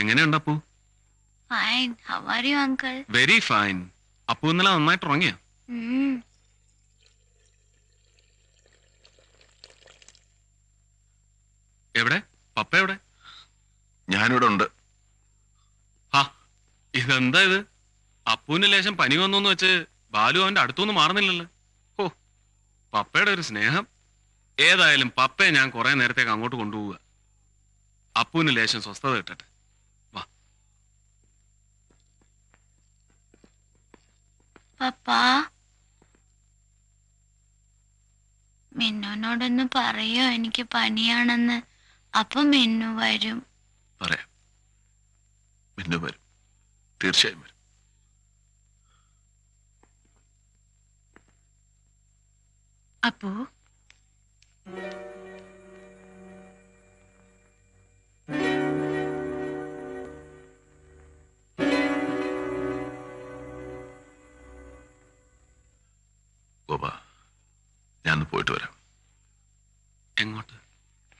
എങ്ങനെയുണ്ട് Appu? Fine. How are you uncle? Very fine. Appu ഇന്നലെ നന്നായിട്ട് ഉറങ്ങിയോ? എവിടെ പപ്പ എവിടെ? ഞാനിവിടെ ഉണ്ട്. ഹാ, ഇതെന്താ ഇത്? അപ്പുവിന് ലേശം പനി വന്നോന്ന് വെച്ച് ബാലു അവന്റെ അടുത്തൊന്നും മാറുന്നില്ലല്ലോ. ഓ, പപ്പയുടെ ഒരു സ്നേഹം. ഏതായാലും പപ്പയെ ഞാൻ കുറെ നേരത്തേക്ക് അങ്ങോട്ട് കൊണ്ടുപോവുക. അപ്പുവിന് ലേശം സ്വസ്ഥത കിട്ടട്ടെ. വാ. പപ്പാ, മിന്നുനോടൊന്ന് പറയോ എനിക്ക് പനിയാണെന്ന്? അപ്പൊ മിന്നു വരും. പറയാം, മിന്നു വരും, തീർച്ചയായും വരും. അപ്പു, ഗോപ, ഞാനൊന്ന് പോയിട്ട് വരാം. എങ്ങോട്ട്?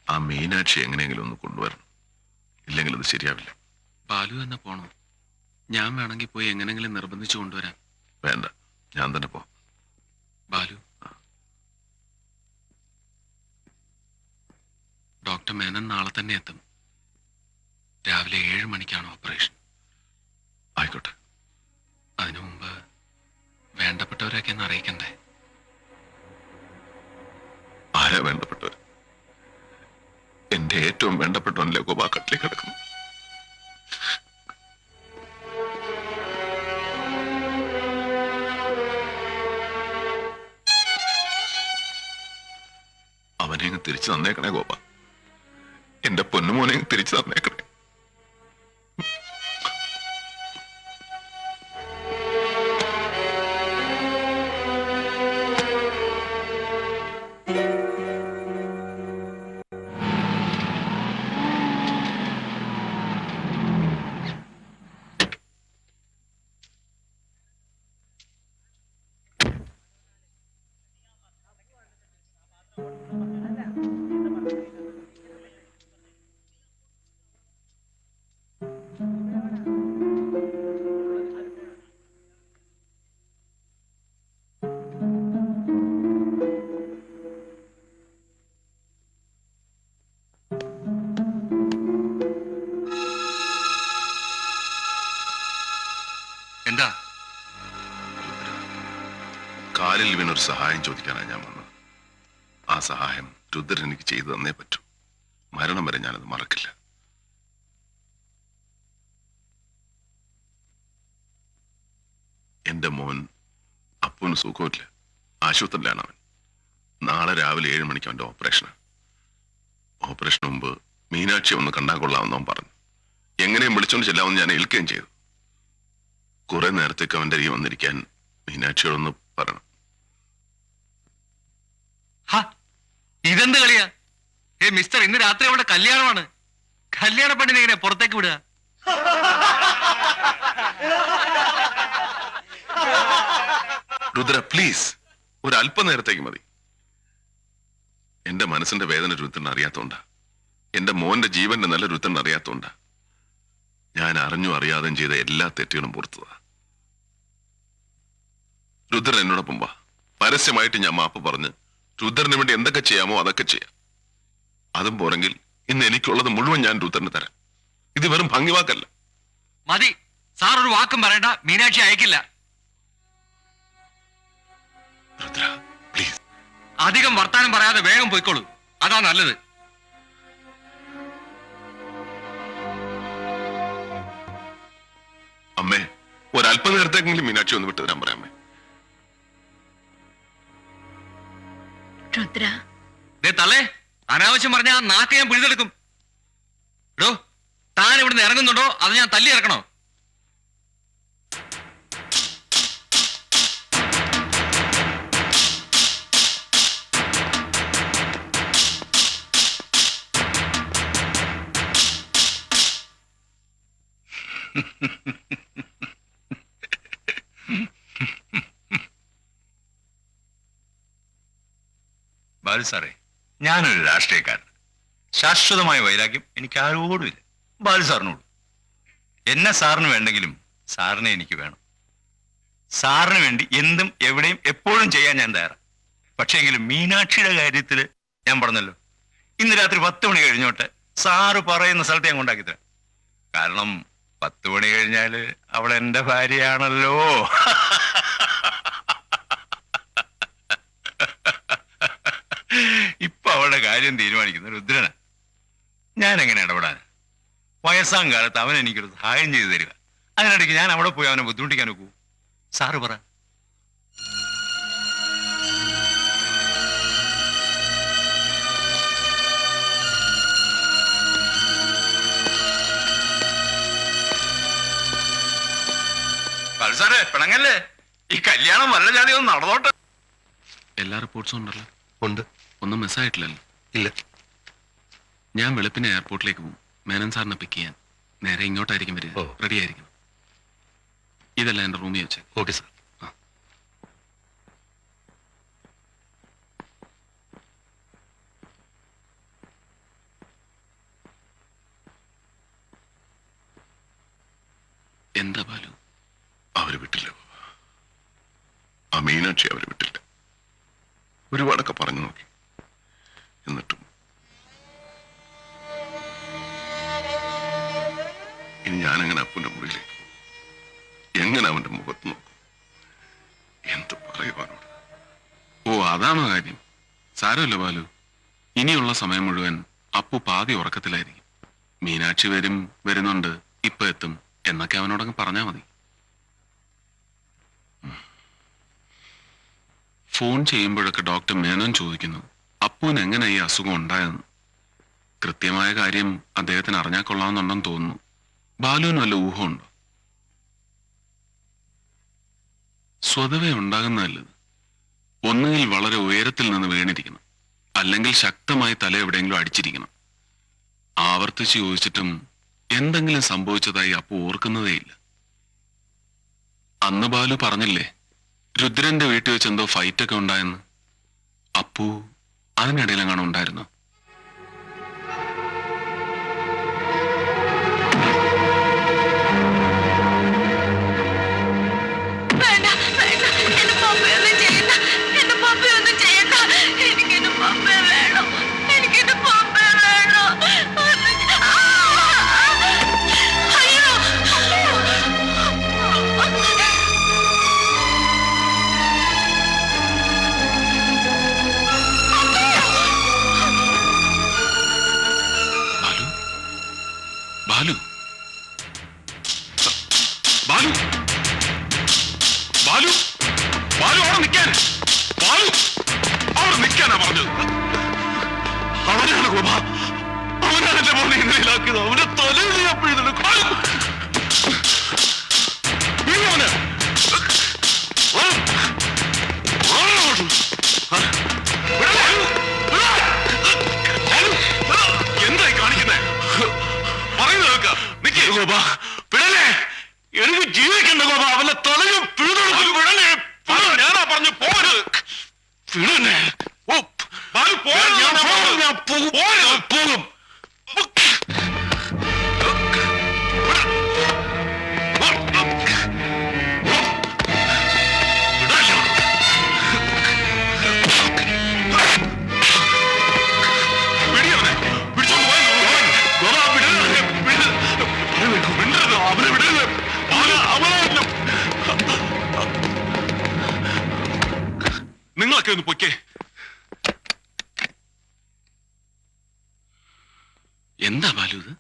ആ മീനാക്ഷി എങ്ങനെയെങ്കിലും ഒന്ന് കൊണ്ടുവരണം, ഇല്ലെങ്കിൽ അത് ശരിയാവില്ല. ബാലു തന്നെ പോണോ? ഞാൻ വേണമെങ്കിൽ പോയി എങ്ങനെങ്കിലും നിർബന്ധിച്ചു കൊണ്ടുവരാം. വേണ്ട, ഞാൻ തന്നെ പോ. ബാലു, ഡോക്ടർ മേനൻ നാളെ തന്നെ എത്തും. രാവിലെ 7 മണിക്കാണ് ഓപ്പറേഷൻ. ആയിക്കോട്ടെ. അതിനു മുമ്പ് വേണ്ടപ്പെട്ടവരെയൊക്കെ ഒന്ന് അറിയിക്കണ്ടേ? ആരാ വേണ്ടപ്പെട്ടവർ? എന്റെ ഏറ്റവും വേണ്ടപ്പെട്ടവനല്ലേ ഗോപ കട്ടിലേക്ക് കിടക്കുന്നു. അവനെ തിരിച്ചു തന്നേക്കണേ ഗോപ. എന്റെ പൊന്നുമോനെ തിരിച്ചു തന്നേക്കണേ. എന്താ? കാലിൽ വീണൊരു സഹായം ചോദിക്കാനാണ് ഞാൻ വന്നത്. ആ സഹായം രുദ്രൻ എനിക്ക് ചെയ്തു തന്നേ പറ്റൂ. മരണം വരെ ഞാനത് മറക്കില്ല. എന്റെ മോൻ അപ്പുവിന് സുഖമില്ല, ആശുപത്രിയിലാണ് അവൻ. നാളെ രാവിലെ 7 മണിക്ക് അവന്റെ ഓപ്പറേഷനാണ്. ഓപ്പറേഷന് മുമ്പ് മീനാക്ഷി ഒന്ന് കണ്ടാൽ കൊള്ളാമെന്നവൻ പറഞ്ഞു. എങ്ങനെയും വിളിച്ചോണ്ട് ചെല്ലാമെന്ന് ഞാൻ ഏൽക്കുകയും ചെയ്തു. കുറെ നേരത്തേക്ക് അവന്റെ അരികെ വന്നിരിക്കാൻ മീനാക്ഷിയോടൊന്ന് പറയണം. ഇതെന്ത് കളിയാ? മിസ്റ്റർ, ഇന്ന് രാത്രി അവിടെ കല്യാണമാണ്. കല്യാണ പെണ്ണിനെ എങ്ങനെ പുറത്തേക്ക് വിടുക? രുദ്ര, പ്ലീസ്, ഒരു അല്പനേരത്തേക്ക് മതി. എന്റെ മനസ്സിന്റെ വേദന രുദ്രൻ അറിയാത്തോണ്ടാ. എന്റെ മോന്റെ ജീവന്റെ നല്ല രുദ്രൻ അറിയാത്തോണ്ടാ. ഞാൻ അറിഞ്ഞും അറിയാതെയും ചെയ്ത എല്ലാ തെറ്റുകളും പുറത്തതാ. രുദ്രൻ എന്നോടൊപ്പം വാ. പരസ്യമായിട്ട് ഞാൻ മാപ്പ് പറഞ്ഞ് രുദ്രന് വേണ്ടി എന്തൊക്കെ ചെയ്യാമോ അതൊക്കെ ചെയ്യാം. അതും പോരെങ്കിൽ ഇന്ന് എനിക്കുള്ളത് മുഴുവൻ ഞാൻ രുദ്രന് തരാം. ഇത് വെറും ഭംഗിവാക്കല്ല. മതി സാർ, ഒരു വാക്കും പറയണ്ട. മീനാക്ഷി അയക്കില്ല. രുദ്ര, പ്ലീസ്. അധികം വർത്താനം പറയാതെ വേഗം പോയിക്കോളൂ, അതാ നല്ലത്. അമ്മേ, ഒരല്പനേരത്തേക്കെങ്കിലും മീനാക്ഷി ഒന്ന് വിട്ടു തരാൻ പറയാമേ. രുദ്ര, തള്ളേ, അനാവശ്യം പറഞ്ഞ ആ നാക്ക് ഞാൻ പിഴുതെടുക്കും. എടോ, താൻ ഇവിടുന്ന് ഇറങ്ങുന്നുണ്ടോ അത് ഞാൻ തല്ലി ഇറക്കണോ? ബാലു സാറേ, ഞാനൊരു രാഷ്ട്രീയക്കാരൻ. ശാശ്വതമായ വൈരാഗ്യം എനിക്ക് ആരോടുമില്ല, ബാലു സാറിനോട്. എന്നെ സാറിന് വേണ്ടെങ്കിലും സാറിനെ എനിക്ക് വേണം. സാറിന് വേണ്ടി എന്തും എവിടെയും എപ്പോഴും ചെയ്യാൻ ഞാൻ തയ്യാറാണ്. പക്ഷേ എങ്കിലും മീനാക്ഷിയുടെ കാര്യത്തിൽ ഞാൻ പറഞ്ഞല്ലോ, ഇന്ന് രാത്രി 10 മണി കഴിഞ്ഞോട്ടെ സാറ് പറയുന്ന സ്ഥലത്ത് ഞാൻ കൊണ്ടാക്കി തരാം. കാരണം 10 മണി കഴിഞ്ഞാല് അവൾ എന്റെ ഭാര്യയാണല്ലോ. ഇപ്പൊ അവളുടെ കാര്യം തീരുമാനിക്കുന്ന രുദ്രന. ഞാൻ എങ്ങനെ ഇടപെടാൻ? വയസ്സാം കാലത്ത് അവൻ എനിക്കൊരു സഹായം ചെയ്തു തരിക. അതിനിടയ്ക്ക് ഞാൻ അവിടെ പോയി അവനെ ബുദ്ധിമുട്ടിക്കാൻ നോക്കൂ? സാറ് പറ. സാറേ പിണങ്ങല്ലേ, ഈ കല്യാണം വല്ല ജാതി ഒന്ന് നടന്നോട്ടെ. എല്ലാ റിപ്പോർട്ട്സും ഉണ്ടല്ലോ? ഉണ്ട്. ഒന്നും മിസ്സായിട്ടില്ലല്ലോ? ഇല്ല. ഞാൻ വെളുപ്പിന് എയർപോർട്ടിലേക്ക് പോകും മേനൻ സാറിനെ പിക്ക് ചെയ്യാൻ. നേരെ ഇങ്ങോട്ടായിരിക്കും വരിക. ഓ. റെഡി ആയിരിക്കണം. ഇതെല്ലാം എന്റെ റൂമിൽ വെച്ചേ. Okay sir. എന്താ ബാലു? അവര് വിട്ടില്ല. ആ മീനാക്ഷി അവര് വിട്ടില്ല. ഒരുപാടൊക്കെ പറഞ്ഞു നോക്കി. എന്നിട്ടും ഇനി ഞാനെങ്ങനെ അപ്പുന്റെ മുറിയിലേക്ക് പോകും? എങ്ങനെ അവന്റെ മുഖത്ത് നോക്കും? എന്ത് പറയുവാനോട്? ഓ, അതാണോ കാര്യം? സാരമില്ല ബാലു. ഇനിയുള്ള സമയം മുഴുവൻ അപ്പു പാതി ഉറക്കത്തിലായിരിക്കും. മീനാക്ഷി വരുന്നുണ്ട്, ഇപ്പൊ എത്തും എന്നൊക്കെ അവനോടങ്ങ് പറഞ്ഞാ മതി. ഫോൺ ചെയ്യുമ്പോഴൊക്കെ ഡോക്ടർ മേനോൻ ചോദിക്കുന്നു അപ്പുവിന് എങ്ങനെ ഈ അസുഖം ഉണ്ടായെന്ന്. കൃത്യമായ കാര്യം അദ്ദേഹത്തിന് അറിഞ്ഞാൽ കൊള്ളാമെന്നുണ്ടെന്ന് തോന്നുന്നു. ബാലുവിന് വല്ല ഊഹമുണ്ടോ? സ്വതവേ ഉണ്ടാകുന്നതല്ലത്. ഒന്നുകിൽ വളരെ ഉയരത്തിൽ നിന്ന് വീണിരിക്കണം, അല്ലെങ്കിൽ ശക്തമായി തല എവിടെയെങ്കിലും അടിച്ചിരിക്കണം. ആവർത്തിച്ച് ചോദിച്ചിട്ടും എന്തെങ്കിലും സംഭവിച്ചതായി അപ്പു ഓർക്കുന്നതേയില്ല. അന്ന് ബാലു പറഞ്ഞില്ലേ രുദ്രന്റെ വീട്ടിൽ വെച്ച് എന്തോ ഫൈറ്റൊക്കെ ഉണ്ടായെന്ന്. അപ്പു അതിനിടയിലെങ്ങാണ് ഉണ്ടായിരുന്നു. ബാലു ബാലു ബാലു ബാലു അവിടെ നിൽക്കാൻ. ബാലു അവിടെ നിൽക്കാനാ പറഞ്ഞത്. അവനാണ് ഗോപ, അവനാണ് എന്റെ മോനെ ഇന്നലെയാക്കിയത്. അവന്റെ തലയിൽ അപ്പോഴെടുക്കും. എന്തായി കാണിക്കുന്നേ? പറയുന്നത് കേൾക്കാം. നിക്കേ ഗോപ, പിടലേ, എനിക്ക് ജീവിക്കണ്ട ഗോപ. അവന്റെ തലയും പിഴുതെടുക്കും. പിടലേ, ഞാനാ പറഞ്ഞു പോകരുത്. പിടന്നെ. ഓ ബാലു പോകും. ഞാൻ പോകും. നിങ്ങളൊക്കെ ഒന്ന് പൊയ്ക്കേ. എന്താ ബാലു ഇത്?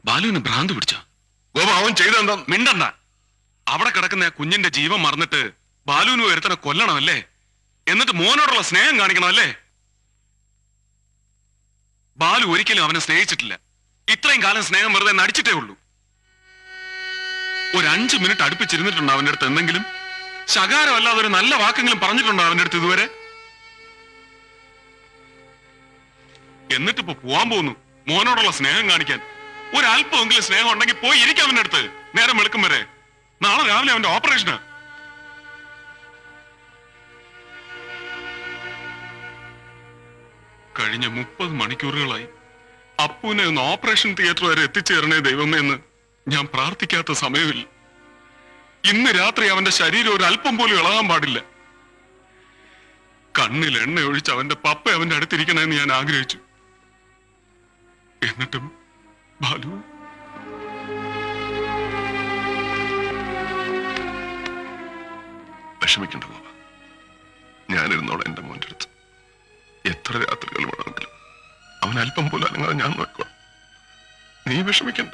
ബാലുവിന് ഭ്രാന്ത് പിടിച്ചോ? ഗോപ, അവൻ ചെയ്തെന്താ? മിണ്ടണ്ട. അവിടെ കിടക്കുന്ന ആ കുഞ്ഞിന്റെ ജീവൻ മറന്നിട്ട് ബാലുവിന് ഒരുത്തനെ കൊല്ലണമല്ലേ? എന്നിട്ട് മോനോടുള്ള സ്നേഹം കാണിക്കണമല്ലേ? ബാലു ഒരിക്കലും അവനെ സ്നേഹിച്ചിട്ടില്ല. ഇത്രയും കാലം സ്നേഹം വെറുതെ നടിച്ചിട്ടേ ഉള്ളൂ. ഒരു 5 മിനിറ്റ് അടുപ്പിച്ചിരുന്നിട്ടുണ്ടോ അവന്റെ അടുത്ത്? എന്തെങ്കിലും ശകാരമല്ലാതെ ഒരു നല്ല വാക്കെങ്കിലും പറഞ്ഞിട്ടുണ്ടോ അവന്റെ അടുത്ത് ഇതുവരെ? എന്നിട്ടിപ്പോ പോവാൻ പോകുന്നു മോനോടുള്ള സ്നേഹം കാണിക്കാൻ. ഒരല്പമെങ്കിലും സ്നേഹം ഉണ്ടെങ്കിൽ പോയി ഇരിക്കാം അവന്റെ അടുത്ത്. നേരം വെളുക്കും വരെ. നാളെ രാവിലെ അവന്റെ ഓപ്പറേഷന്. കഴിഞ്ഞ 30 മണിക്കൂറുകളായി അപ്പുവിനെ ഒന്ന് ഓപ്പറേഷൻ തിയേറ്റർ വരെ എത്തിച്ചേരണേ ദൈവമേ എന്ന് ഞാൻ പ്രാർത്ഥിക്കാത്ത സമയമില്ല. ഇന്ന് രാത്രി അവന്റെ ശരീരം ഒരു അല്പം പോലും ഇളകാൻ പാടില്ല. കണ്ണിൽ എണ്ണ ഒഴിച്ച് അവന്റെ പപ്പ അവന്റെ അടുത്തിരിക്കണമെന്ന് ഞാൻ ആഗ്രഹിച്ചു. എന്നിട്ടും ബാലു വിഷമിക്കണ്ട ബാബ. ഞാനിരുന്നോളെ എന്റെ മോന്റെ അടുത്ത്. എത്ര രാത്രികൾ വേണമെങ്കിലും അവൻ അല്പം പോലും അനങ്ങാതെ ഞാൻ നോക്കാം. നീ വിഷമിക്കണ്ട.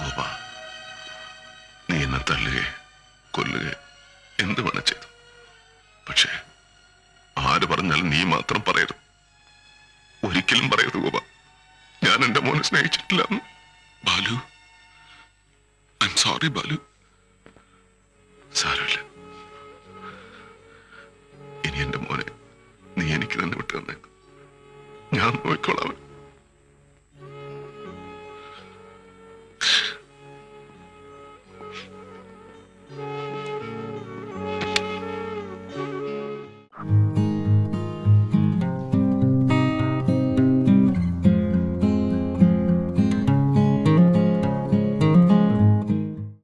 ഗോപ, നീ എന്നെ തല്ലുകയെ കൊല്ലുകയെ എന്ത് വേണം ചെയ്തു. പക്ഷേ ആര് പറഞ്ഞാലും നീ മാത്രം പറയരുത്. ഒരിക്കലും പറയരുത് ഗോപ, ഞാൻ എന്റെ മോനെ സ്നേഹിച്ചിട്ടില്ല. Balu, I'm sorry Balu. സാരമില്ല. ഇനി എന്റെ മോനെ നീ എനിക്ക് തന്നെ വിട്ടു തന്നേക്കും. ഞാൻ നോക്കിക്കോളാം.